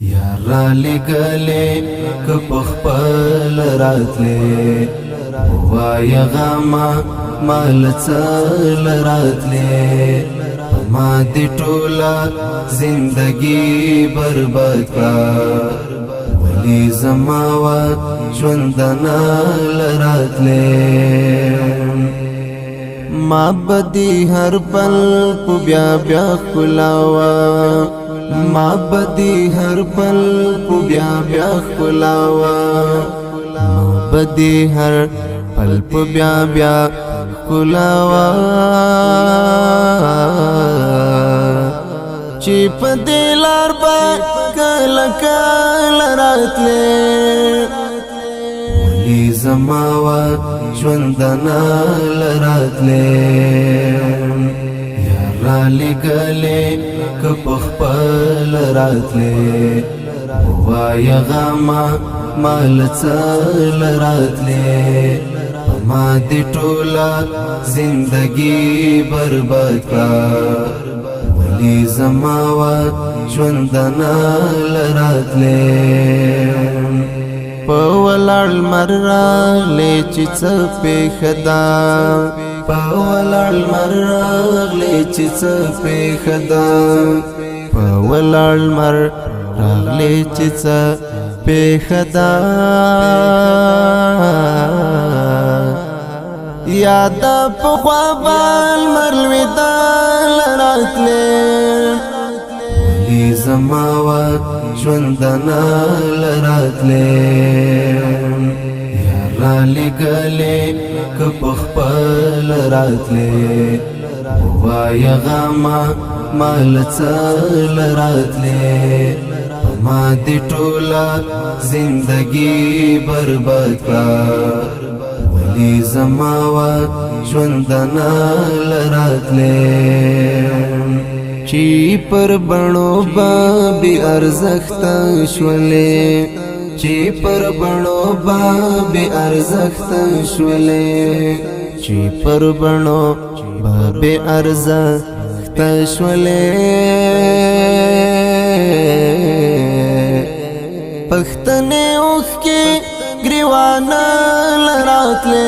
यारा लगले कपखपल रातले वाया गामा माल चल रातले मादी टोला जिंदगी बर्बाद का वली जमावा ژوندنا लरातले माबदी हर पल पुब्या ब्या खुलावा माबदी हर पल पुब्या ब्या खुलावा माबदी हर पल पुब्या ब्या खुलावा चिप दिलार पा कल कल रातले वली जमावा ژوندنا लरातले यारा लगले कपखपल रातले वाया गामा माल चल रातले मादी टोला जिंदगी बर्बाद का वली जमावा ژوندنا लरातले पवलाल मर्रा लेचिच पेखदा पवलाल मर्रा लेचिच पेखदा पवलाल मर्रा लेचिच पेखदा यादा पख्वाबाल मरविदा लरातले वली जमावा ژوندنا लरातले यारा लगले कपखपल रातले वाया गामा माल चल रातले मादी टोला जिंदगी बर्बाद का वली जमावा ژوندنا लरातले ची पर बणो बाबी अर्जख्त शवले ची पर बणो बाबी अर्जख्त शवले ची पर बणो बाबी अर्जख्त शवले पख्तने उख के ग्रीवाना लरातले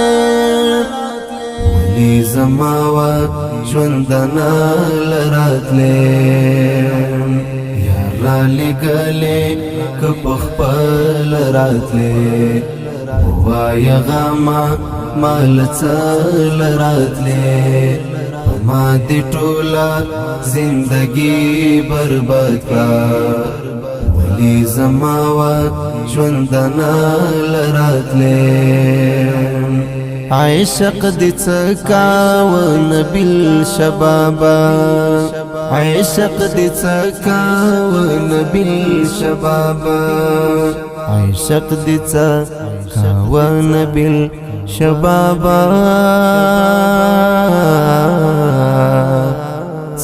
वली जमावा ژوندنا लरातले यारा लगले कपखपल रातले वाया गामा माल चल रातले मादी टोला जिंदगी बर्बाद का वली जमावा ژوندنا लरातले عشق دي تكاون بالشبابا عشق دي تكاون بالشبابا عشق دي تكاون بالشبابا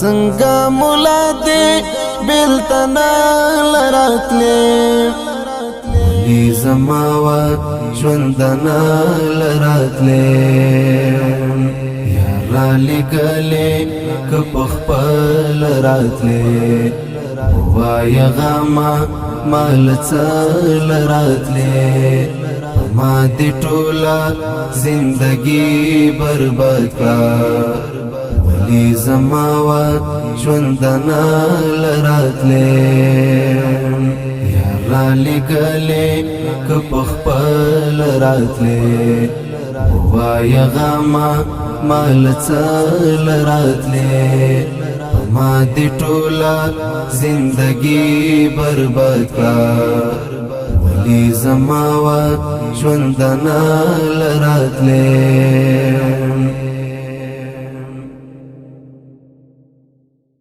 څنګه مولا دې بلتنا لراتلې वली जमावा ژوندنا लरातले यारा लगले कपखपल रातले वाया गामा माल चल रातले मादी टोला जिंदगी बर्बाद का वली जमावा ژوندنا लरातले यारा लगले कपखपल रातले वाया गामा माल चल रातले मादी टोला जिंदगी बर्बाद का वली जमावा ژوندنا लरातले